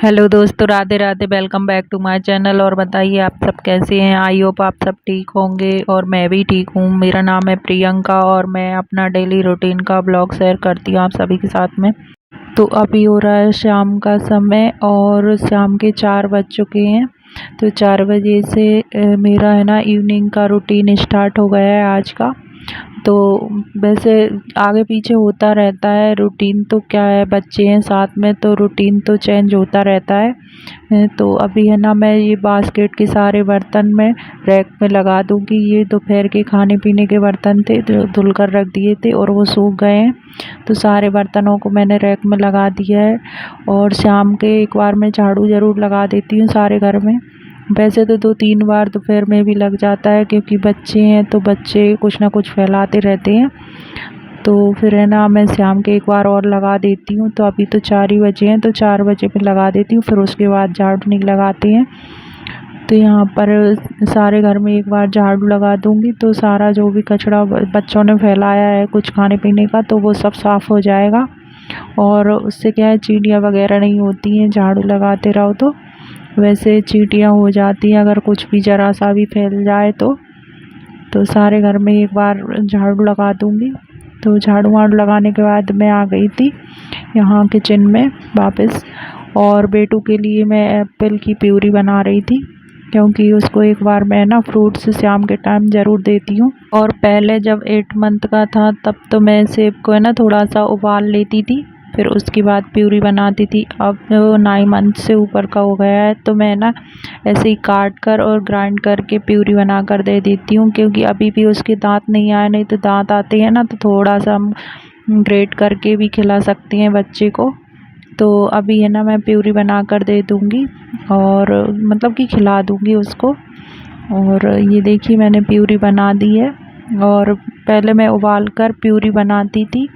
Hello दोस्तों, Radhe Radhe. Welcome back to my channel. और बताइए आप सब कैसे हैं। आई होप आप सब ठीक होंगे और मैं भी ठीक हूँ। मेरा नाम है प्रियंका और मैं अपना डेली रूटीन का ब्लॉग शेयर करती हूँ आप सभी के साथ में। तो अभी हो रहा है शाम का समय और शाम के 4 बज चुके हैं। तो 4 बजे से मेरा है ना इवनिंग का रूटीन स्टार्ट हो गया है आज का। तो वैसे आगे पीछे होता रहता है रूटीन, तो क्या है, बच्चे हैं साथ में तो रूटीन तो चेंज होता रहता है। तो अभी है ना मैं ये बास्केट के सारे बर्तन में रैक में लगा दूंगी। ये दोपहर के खाने पीने के बर्तन थे जो धुल कर रख दिए थे और वो सूख गए हैं। तो सारे बर्तनों को मैंने रैक में लगा दिया है। और शाम के एक बार मैं झाड़ू ज़रूर लगा देती हूँ सारे घर में। वैसे तो 2-3 बार दोपहर में भी लग जाता है क्योंकि बच्चे हैं तो बच्चे कुछ ना कुछ फैलाते रहते हैं। तो फिर है ना मैं शाम के एक बार और लगा देती हूँ। तो अभी तो 4 ही बजे हैं, तो 4 बजे पे लगा देती हूँ, फिर उसके बाद झाड़ू नहीं लगाते हैं। तो यहाँ पर सारे घर में एक बार झाड़ू लगा दूँगी तो सारा जो भी कचरा बच्चों ने फैलाया है कुछ खाने पीने का तो वो सब साफ़ हो जाएगा। और उससे क्या है, चींटियाँ वगैरह नहीं होती हैं झाड़ू लगाते रहो तो। वैसे चींटियाँ हो जाती हैं अगर कुछ भी ज़रा सा भी फैल जाए तो सारे घर में एक बार झाड़ू लगा दूँगी। तो झाड़ू वाड़ू लगाने के बाद मैं आ गई थी यहाँ किचन में वापस। और बेटू के लिए मैं एप्पल की प्यूरी बना रही थी क्योंकि उसको एक बार मैं ना फ्रूट्स शाम के टाइम ज़रूर देती हूँ। और पहले जब 8 मंथ का था तब तो मैं सेब को है ना थोड़ा सा उबाल लेती थी, फिर उसके बाद प्यूरी बनाती थी। अब 9 मंथ से ऊपर का हो गया है तो मैं ना ऐसे ही काट कर और ग्राइंड करके प्यूरी बना कर दे देती हूँ क्योंकि अभी भी उसके दांत नहीं आए। नहीं तो दांत आते हैं ना तो थोड़ा सा हम ग्रेट करके भी खिला सकते हैं बच्चे को। तो अभी है ना मैं प्यूरी बना कर दे दूँगी और मतलब कि खिला दूँगी उसको। और ये देखिए मैंने प्यूरी बना दी है। और पहले मैं उबाल कर प्यूरी बनाती थी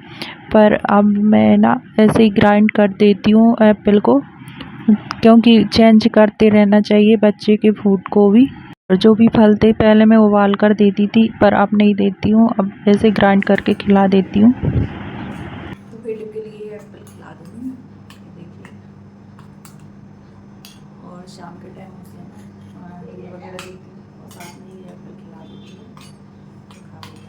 पर अब मैं ना ऐसे ही ग्राइंड कर देती हूँ एप्पल को क्योंकि चेंज करते रहना चाहिए बच्चे के फूड को भी। और जो भी फल थे पहले मैं उबाल कर देती थी पर अब नहीं देती हूँ, अब ऐसे ग्राइंड करके खिला देती हूँ। तो बेटे के लिए एप्पल खिला दूँगी देखिए। और शाम के टाइम उसे दूध वगैरह देती हूँ और साथ में ये एप्पल खिला देती हूँ तो खा लेता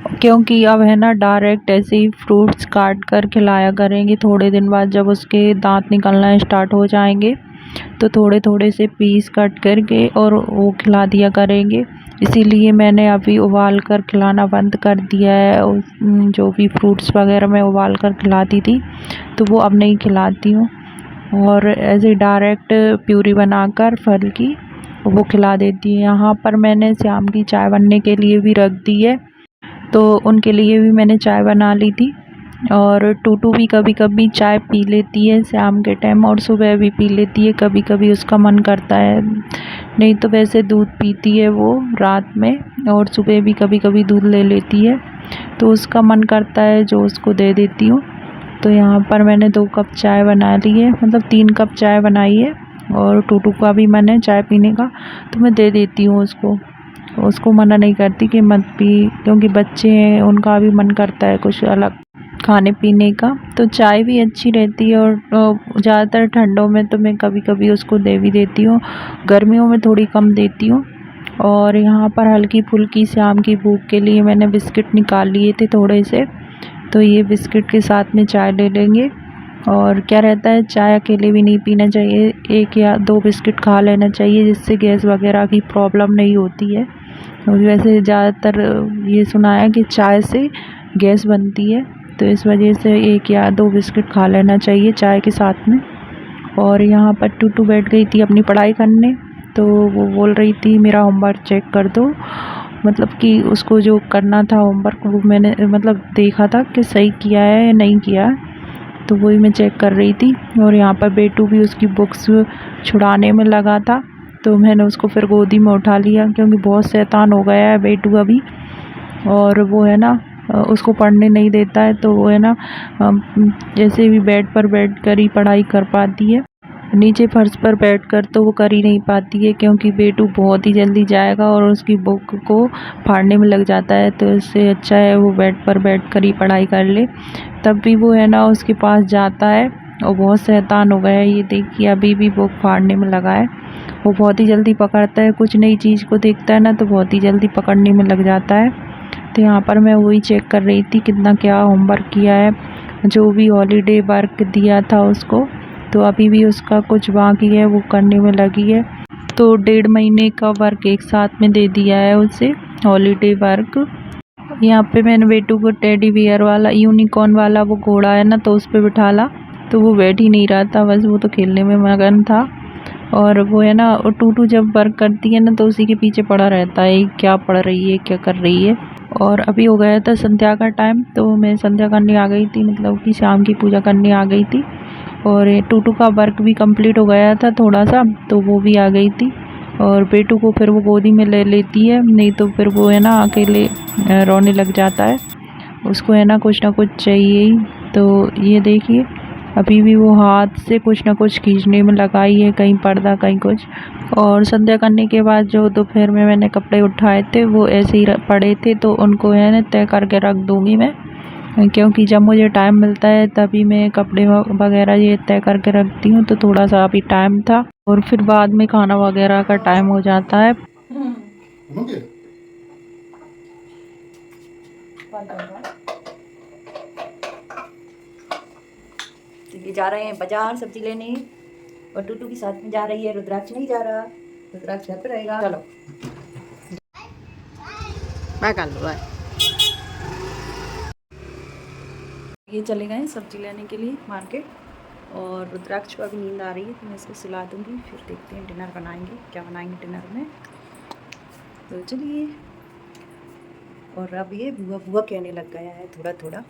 है। क्योंकि अब है ना डायरेक्ट ऐसे ही फ्रूट्स काट कर खिलाया करेंगे। थोड़े दिन बाद जब उसके दांत निकलना स्टार्ट हो जाएंगे तो थोड़े थोड़े से पीस कट करके और वो खिला दिया करेंगे। इसीलिए मैंने अभी उबाल कर खिलाना बंद कर दिया है। जो भी फ्रूट्स वगैरह मैं उबाल कर खिलाती थी तो वो अब नहीं खिलाती हूँ और ऐसे डायरेक्ट प्यूरी बनाकर फल की वो खिला देती है। यहाँ पर मैंने शाम की चाय बनने के लिए भी रख दी है तो उनके लिए भी मैंने चाय बना ली थी। और टूटू भी कभी कभी चाय पी लेती है शाम के टाइम और सुबह भी पी लेती है, कभी कभी उसका मन करता है। नहीं तो वैसे दूध पीती है वो रात में और सुबह भी कभी कभी दूध ले लेती है। तो उसका मन करता है जो उसको दे देती हूँ। तो यहाँ पर मैंने 2 कप चाय बना ली है, मतलब 3 कप चाय बनाई है। और टूटू का भी मन है चाय पीने का तो मैं दे देती हूँ उसको। उसको मना नहीं करती कि मत पी क्योंकि बच्चे हैं उनका भी मन करता है कुछ अलग खाने पीने का। तो चाय भी अच्छी रहती है और ज़्यादातर ठंडों में तो मैं कभी कभी उसको दे भी देती हूँ, गर्मियों में थोड़ी कम देती हूँ। और यहाँ पर हल्की फुल्की शाम की भूख के लिए मैंने बिस्किट निकाल लिए थे थोड़े से, तो ये बिस्किट के साथ में चाय ले लेंगे। और क्या रहता है, चाय अकेले भी नहीं पीना चाहिए, 1 या 2 बिस्किट खा लेना चाहिए जिससे गैस वगैरह की प्रॉब्लम नहीं होती है। और वैसे ज़्यादातर ये सुना है कि चाय से गैस बनती है तो इस वजह से 1 या 2 बिस्किट खा लेना चाहिए चाय के साथ में। और यहाँ पर टूटू बैठ गई थी अपनी पढ़ाई करने तो वो बोल रही थी मेरा होमवर्क चेक कर दो, मतलब कि उसको जो करना था होमवर्क वो मैंने मतलब देखा था कि सही किया है या नहीं किया है, तो वही मैं चेक कर रही थी। और यहाँ पर बेटू भी उसकी बुक्स छुड़ाने में लगा था तो मैंने उसको फिर गोदी में उठा लिया क्योंकि बहुत शैतान हो गया है बेटू अभी। और वो है ना उसको पढ़ने नहीं देता है तो वो है ना जैसे भी बेड पर बैठ कर ही पढ़ाई कर पाती है, नीचे फर्श पर बैठकर तो वो कर ही नहीं पाती है क्योंकि बेटू बहुत ही जल्दी जाएगा और उसकी बुक को फाड़ने में लग जाता है। तो इससे अच्छा है वो बेड पर बैठकर ही पढ़ाई कर ले। तब भी वो है ना उसके पास जाता है और बहुत शैतान हो गया है। ये देखिए अभी भी बुक फाड़ने में लगा है। वो बहुत ही जल्दी पकड़ता है, कुछ नई चीज़ को देखता है ना तो बहुत ही जल्दी पकड़ने में लग जाता है। तो यहाँ पर मैं वही चेक कर रही थी कितना क्या होमवर्क किया है, जो भी हॉलीडे वर्क दिया था उसको, तो अभी भी उसका कुछ बाकी है, वो करने में लगी है। तो 1.5 महीने का वर्क एक साथ में दे दिया है उसे, हॉलीडे वर्क। यहाँ पे मैंने बेटू को टेडी बियर वाला यूनिकॉर्न वाला वो घोड़ा है ना, तो उस पर बिठाला, तो वो बैठ ही नहीं रहा था, बस वो तो खेलने में मगन था। और वो है ना, और टूटू जब वर्क करती है ना तो उसी के पीछे पड़ा रहता है, क्या पढ़ रही है क्या कर रही है। और अभी हो गया था संध्या का टाइम, तो मैं संध्या करने आ गई थी, मतलब कि शाम की पूजा करने आ गई थी। और टूटू का वर्क भी कंप्लीट हो गया था थोड़ा सा, तो वो भी आ गई थी। और बेटू को फिर वो गोदी में ले लेती है, नहीं तो फिर वो है ना अकेले रोने लग जाता है, उसको है ना कुछ चाहिए ही। तो ये देखिए अभी भी वो हाथ से कुछ ना कुछ खींचने में लगाई है, कहीं पर्दा कहीं कुछ। और संध्या करने के बाद जो दोपहर में मैंने कपड़े उठाए थे वो ऐसे ही पड़े थे, तो उनको है ना तय करके रख दूँगी मैं, क्योंकि जब मुझे टाइम मिलता है तभी मैं कपड़े वगैरह ये तय करके रखती हूँ। तो थोड़ा सा अभी टाइम था और फिर बाद में खाना वगैरह का टाइम हो जाता है। ये जा रहे हैं बाजार सब्जी लेने, और टूटू की साथ में जा रही है, रुद्राक्ष नहीं जा रहा, रुद्राक्ष घर पे रहेगा। चलो बाय कर लो बाय। ये चले गए सब्जी लेने के लिए मार्केट, और रुद्राक्ष को अभी नींद आ रही है तो मैं इसको सिला दूंगी, फिर देखते हैं डिनर बनाएंगे, क्या बनाएंगे डिनर में। तो चलिए। और अब ये बुआ बुआ कहने लग गया है, थोड़ा थोड़ा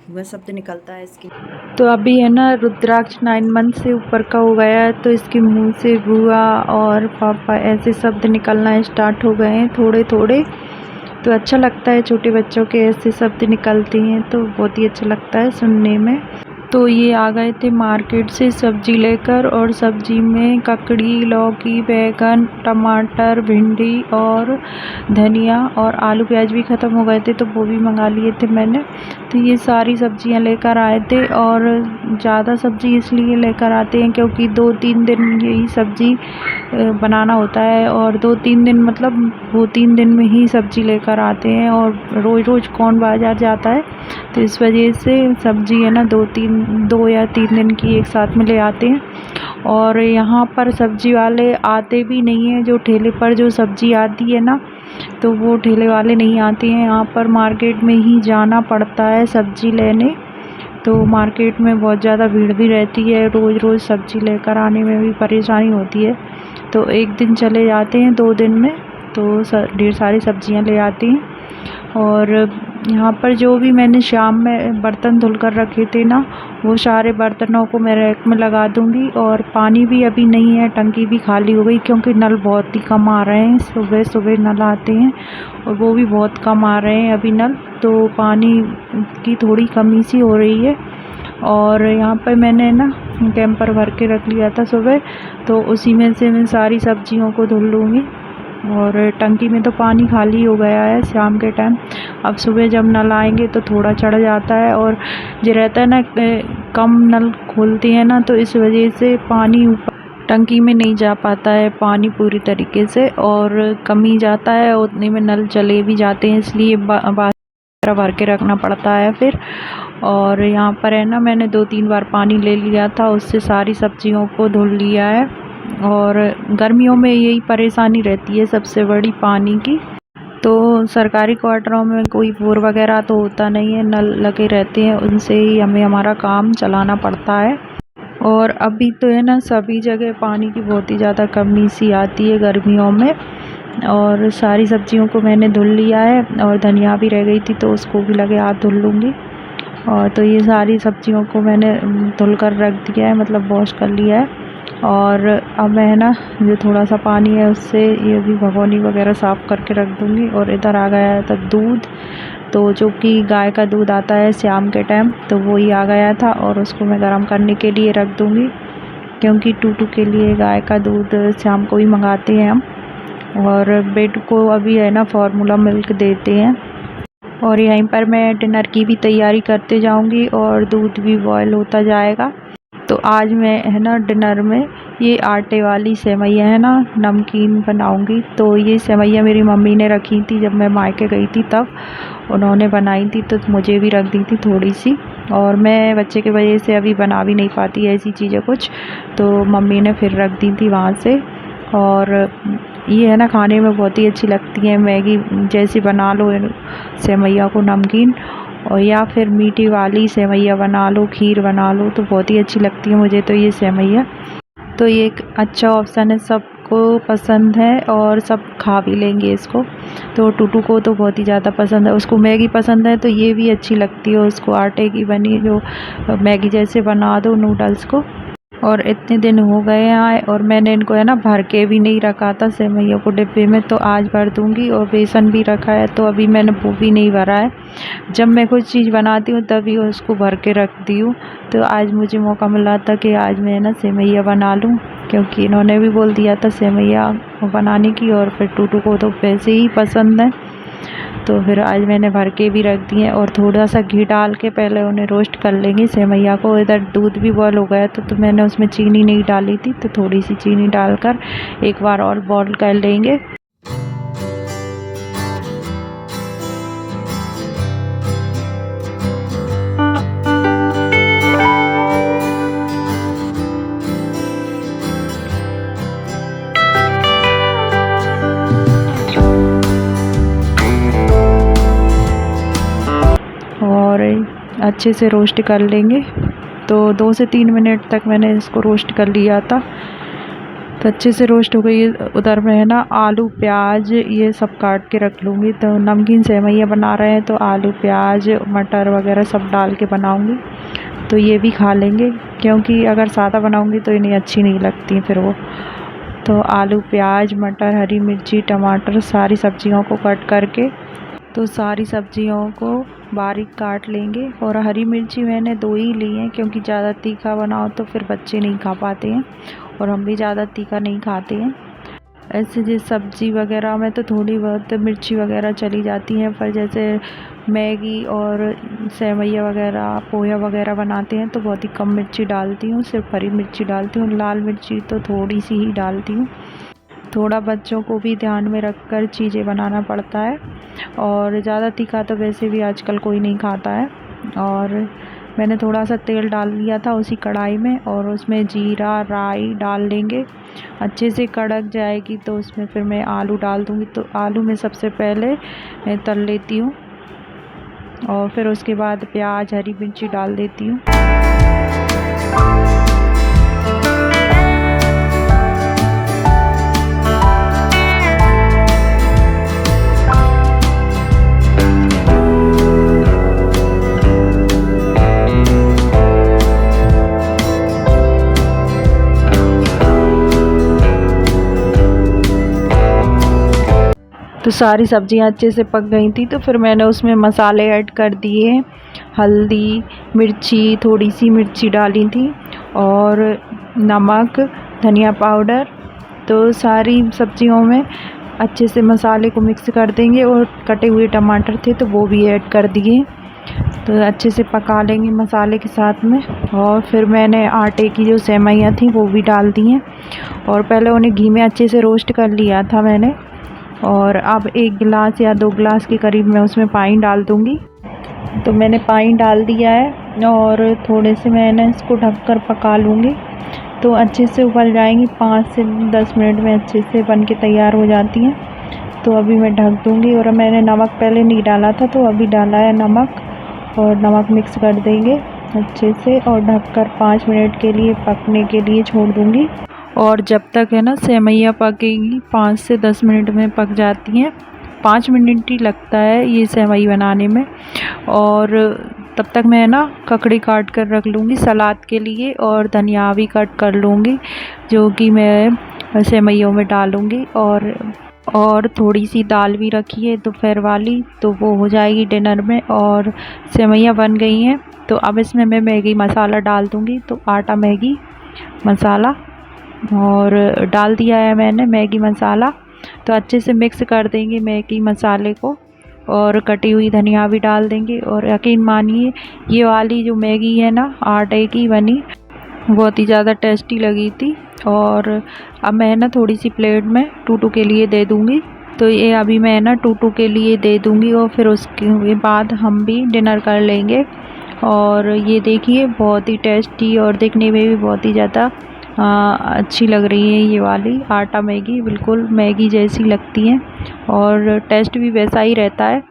बुआ शब्द निकलता है इसकी। तो अभी है ना रुद्राक्ष 9 मंथ से ऊपर का हो गया है, तो इसके मुंह से बुआ और पापा ऐसे शब्द निकलना स्टार्ट हो गए हैं थोड़े थोड़े। तो अच्छा लगता है, छोटे बच्चों के ऐसे शब्द निकलते हैं तो बहुत ही अच्छा लगता है सुनने में। तो ये आ गए थे मार्केट से सब्जी लेकर, और सब्जी में ककड़ी, लौकी, बैगन, टमाटर, भिंडी और धनिया, और आलू प्याज भी ख़त्म हो गए थे तो वो भी मंगा लिए थे मैंने। तो ये सारी सब्जियां लेकर आए थे, और ज़्यादा सब्ज़ी इसलिए लेकर आते हैं क्योंकि 2-3 दिन यही सब्ज़ी बनाना होता है, और 2-3 दिन मतलब वो 3 दिन में ही सब्ज़ी लेकर आते हैं, और रोज़ रोज़ कौन बाज़ार जाता है। तो इस वजह से सब्ज़ी है ना 2 या 3 दिन की एक साथ में ले आते हैं। और यहाँ पर सब्ज़ी वाले आते भी नहीं हैं, जो ठेले पर जो सब्ज़ी आती है ना तो वो ठेले वाले नहीं आते हैं, यहाँ पर मार्केट में ही जाना पड़ता है सब्ज़ी लेने। तो मार्केट में बहुत ज़्यादा भीड़ भी रहती है, रोज़ रोज़ सब्ज़ी लेकर आने में भी परेशानी होती है। तो एक दिन चले जाते हैं, 2 दिन में तो ढेर सारी सब्ज़ियाँ ले आते हैं। और यहाँ पर जो भी मैंने शाम में बर्तन धुल कर रखे थे ना, वो सारे बर्तनों को मैं रैक में लगा दूँगी। और पानी भी अभी नहीं है, टंकी भी खाली हो गई क्योंकि नल बहुत ही कम आ रहे हैं, सुबह सुबह नल आते हैं और वो भी बहुत कम आ रहे हैं अभी नल, तो पानी की थोड़ी कमी सी हो रही है। और यहाँ पर मैंने ना कैंपर भर के रख लिया था सुबह, तो उसी में से मैं सारी सब्जियों को धुल लूँगी। और टंकी में तो पानी खाली हो गया है शाम के टाइम, अब सुबह जब नल आएंगे तो थोड़ा चढ़ जाता है। और जो रहता है ना कम नल खोलते हैं ना, तो इस वजह से पानी ऊपर टंकी में नहीं जा पाता है पानी पूरी तरीके से, और कमी जाता है, उतने में नल चले भी जाते हैं, इसलिए बार भर के रखना पड़ता है फिर। और यहाँ पर है ना मैंने 2-3 बार पानी ले लिया था, उससे सारी सब्जियों को धुल लिया है। और गर्मियों में यही परेशानी रहती है सबसे बड़ी, पानी की। तो सरकारी क्वार्टरों में कोई बोर वगैरह तो होता नहीं है, नल लगे रहते हैं, उनसे ही हमें हमारा काम चलाना पड़ता है। और अभी तो है ना सभी जगह पानी की बहुत ही ज़्यादा कमी सी आती है गर्मियों में। और सारी सब्जियों को मैंने धुल लिया है, और धनिया भी रह गई थी तो उसको भी लगे हाथ धुल लूँगी। और तो ये सारी सब्जियों को मैंने धुल कर रख दिया है, मतलब वॉश कर लिया है। और अब मैं ना जो थोड़ा सा पानी है उससे ये भी भगोनी वगैरह साफ़ करके रख दूँगी। और इधर आ गया है तब दूध, तो जो कि गाय का दूध आता है शाम के टाइम, तो वो ही आ गया था, और उसको मैं गर्म करने के लिए रख दूँगी, क्योंकि टूटू के लिए गाय का दूध शाम को ही मंगाते हैं हम। और बेटू को अभी है ना फार्मूला मिल्क देते हैं। और यहीं पर मैं डिनर की भी तैयारी करते जाऊंगी, और दूध भी बॉयल होता जाएगा। तो आज मैं है ना डिनर में ये आटे वाली सेवइयाँ है ना नमकीन बनाऊंगी। तो ये सेवइयाँ मेरी मम्मी ने रखी थी जब मैं मायके गई थी, तब उन्होंने बनाई थी, तो मुझे भी रख दी थी थोड़ी सी। और मैं बच्चे की वजह से अभी बना भी नहीं पाती ऐसी चीज़ें कुछ, तो मम्मी ने फिर रख दी थी वहाँ से। और ये है ना खाने में बहुत ही अच्छी लगती है, मैगी जैसी बना लो सेवइयाँ को नमकीन, और या फिर मीठी वाली सेवइयाँ बना लो, खीर बना लो, तो बहुत ही अच्छी लगती है मुझे तो ये सेवइयाँ। तो ये एक अच्छा ऑप्शन है, सबको पसंद है और सब खा भी लेंगे इसको। तो टूटू को तो बहुत ही ज़्यादा पसंद है, उसको मैगी पसंद है, तो ये भी अच्छी लगती है उसको, आटे की बनी जो मैगी जैसे बना दो नूडल्स को। और इतने दिन हो गए हैं और मैंने इनको है ना भर के भी नहीं रखा था सेवइयों को डिब्बे में, तो आज भर दूंगी। और बेसन भी रखा है, तो अभी मैंने वो भी नहीं भरा है। जब मैं कुछ चीज़ बनाती हूँ तभी उसको भर के रखती हूँ। तो आज मुझे मौका मिला था कि आज मैं ना सेवइयाँ बना लूँ, क्योंकि इन्होंने भी बोल दिया था सेवइयाँ बनाने की, और फिर टूटू को तो वैसे ही पसंद है, तो फिर आज मैंने भर के भी रख दिए। और थोड़ा सा घी डाल के पहले उन्हें रोस्ट कर लेंगे सेवइयाँ को। इधर दूध भी बॉयल हो गया तो मैंने उसमें चीनी नहीं डाली थी, तो थोड़ी सी चीनी डालकर एक बार और बॉयल कर लेंगे। और अच्छे से रोस्ट कर लेंगे। तो 2 से 3 मिनट तक मैंने इसको रोस्ट कर लिया था, तो अच्छे से रोस्ट हो गई। उधर में है ना आलू प्याज ये सब काट के रख लूँगी। तो नमकीन सेवइयाँ बना रहे हैं तो आलू प्याज मटर वगैरह सब डाल के बनाऊँगी, तो ये भी खा लेंगे, क्योंकि अगर सादा बनाऊँगी तो इन्हें अच्छी नहीं लगती फिर वो। तो आलू प्याज मटर हरी मिर्ची टमाटर सारी सब्जियों को कट करके, तो सारी सब्जियों को बारीक काट लेंगे। और हरी मिर्ची मैंने 2 ही ली हैं, क्योंकि ज़्यादा तीखा बनाओ तो फिर बच्चे नहीं खा पाते हैं, और हम भी ज़्यादा तीखा नहीं खाते हैं। ऐसे जो सब्ज़ी वगैरह में तो थोड़ी बहुत मिर्ची वगैरह चली जाती हैं, पर जैसे मैगी और सेवइयाँ वगैरह पोहा वगैरह बनाते हैं तो बहुत ही कम मिर्ची डालती हूँ, सिर्फ हरी मिर्ची डालती हूँ, लाल मिर्ची तो थोड़ी सी ही डालती हूँ। थोड़ा बच्चों को भी ध्यान में रखकर चीज़ें बनाना पड़ता है, और ज़्यादा तीखा तो वैसे भी आजकल कोई नहीं खाता है। और मैंने थोड़ा सा तेल डाल लिया था उसी कढ़ाई में, और उसमें जीरा राई डाल लेंगे। अच्छे से कड़क जाएगी तो उसमें फिर मैं आलू डाल दूँगी। तो आलू में सबसे पहले तल लेती हूँ, और फिर उसके बाद प्याज हरी मिर्ची डाल देती हूँ। तो सारी सब्जियां अच्छे से पक गई थी, तो फिर मैंने उसमें मसाले ऐड कर दिए, हल्दी मिर्ची थोड़ी सी मिर्ची डाली थी, और नमक धनिया पाउडर। तो सारी सब्जियों में अच्छे से मसाले को मिक्स कर देंगे, और कटे हुए टमाटर थे तो वो भी ऐड कर दिए। तो अच्छे से पका लेंगे मसाले के साथ में। और फिर मैंने आटे की जो सेवइयाँ थी वो भी डाल दी हैं, और पहले उन्हें घी में अच्छे से रोस्ट कर लिया था मैंने। और अब 1 गिलास या 2 गिलास के करीब मैं उसमें पानी डाल दूँगी। तो मैंने पानी डाल दिया है, और थोड़े से मैंने इसको ढककर पका लूँगी, तो अच्छे से उबल जाएंगी। 5 से 10 मिनट में अच्छे से बन के तैयार हो जाती हैं। तो अभी मैं ढक दूँगी। और मैंने नमक पहले नहीं डाला था, तो अभी डाला है नमक, और नमक मिक्स कर देंगे अच्छे से, और ढककर 5 मिनट के लिए पकने के लिए छोड़ दूँगी। और जब तक है ना सेवइयाँ पकेंगी 5 से 10 मिनट में पक जाती हैं। 5 मिनट ही लगता है ये सेवई बनाने में। और तब तक मैं ना ककड़ी काट कर रख लूँगी सलाद के लिए, और धनिया भी कट कर लूँगी जो कि मैं सेवइयों में डालूँगी। और थोड़ी सी दाल भी रखी है दोपहर वाली, तो वो हो जाएगी डिनर में। और सेवइयाँ बन गई हैं, तो अब इसमें मैं मैगी मसाला डाल दूँगी। तो आटा मैगी मसाला और डाल दिया है मैंने मैगी मसाला। तो अच्छे से मिक्स कर देंगे मैगी मसाले को, और कटी हुई धनिया भी डाल देंगे। और यकीन मानिए ये वाली जो मैगी है ना आटे की बनी, बहुत ही ज़्यादा टेस्टी लगी थी। और अब मैं ना थोड़ी सी प्लेट में टूटू के लिए दे दूँगी। तो ये अभी मैं ना टूटू के लिए दे दूँगी और फिर उसके बाद हम भी डिनर कर लेंगे। और ये देखिए बहुत ही टेस्टी और दिखने में भी बहुत ही ज़्यादा अच्छी लग रही है ये वाली आटा मैगी, बिल्कुल मैगी जैसी लगती हैं और टेस्ट भी वैसा ही रहता है।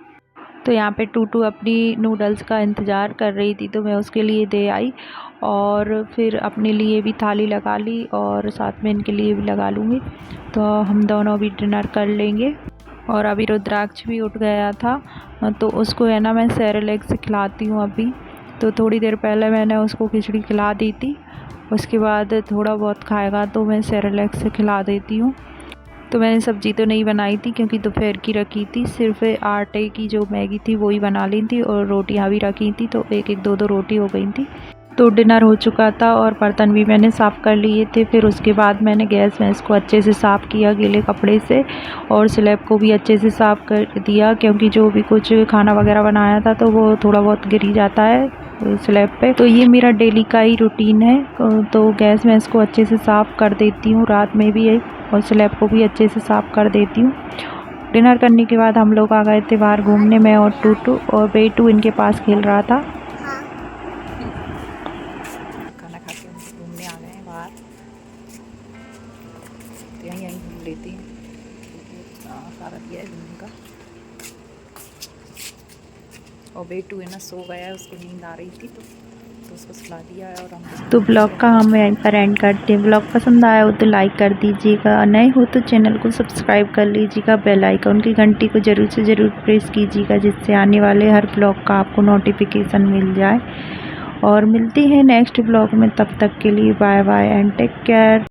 तो यहाँ पे टूटू अपनी नूडल्स का इंतज़ार कर रही थी तो मैं उसके लिए दे आई और फिर अपने लिए भी थाली लगा ली और साथ में इनके लिए भी लगा लूँगी। तो हम दोनों भी डिनर कर लेंगे। और अभी रुद्राक्ष भी उठ गया था तो उसको है ना मैं सेरेलैक खिलाती हूँ अभी। तो थोड़ी देर पहले मैंने उसको खिचड़ी खिला दी थी, उसके बाद थोड़ा बहुत खाएगा तो मैं सेरेलैक खिला देती हूँ। तो मैंने सब्ज़ी तो नहीं बनाई थी क्योंकि दोपहर की रखी थी, सिर्फ आटे की जो मैगी थी वही बना ली थी और रोटियां भी रखी थी तो एक एक दो दो रोटी हो गई थी। तो डिनर हो चुका था और बर्तन भी मैंने साफ़ कर लिए थे। फिर उसके बाद मैंने गैस वैस को अच्छे से साफ़ किया गीले कपड़े से और स्लैब को भी अच्छे से साफ़ कर दिया क्योंकि जो भी कुछ खाना वगैरह बनाया था तो वो थोड़ा बहुत गिर जाता है स्लैब पे। तो ये मेरा डेली का ही रूटीन है। तो गैस वैस को अच्छे से साफ़ कर देती हूँ रात में भी और स्लैब को भी अच्छे से साफ़ कर देती हूँ। डिनर करने के बाद हम लोग आ गए थे बाहर घूमने, मैं और टूटू, और बेटू इनके पास खेल रहा था। खाना खा के हम घूमने आ गए हैं बाहर, तो यहीं घूम लेते हैं सारा दिया है घूमने का। और बेटू है ना सो गया है, उसको नींद आ रही थी तो उसको सुला दिया है। और हम तो ब्लॉग का हम यहीं पर एंड करते हैं। ब्लॉग पसंद आया हो तो लाइक कर दीजिएगा, नए हो तो चैनल को सब्सक्राइब कर लीजिएगा, बेल आइकन की घंटी को ज़रूर से ज़रूर प्रेस कीजिएगा जिससे आने वाले हर ब्लॉग का आपको नोटिफिकेशन मिल जाए। और मिलती है नेक्स्ट ब्लॉग में, तब तक के लिए bye bye and take care.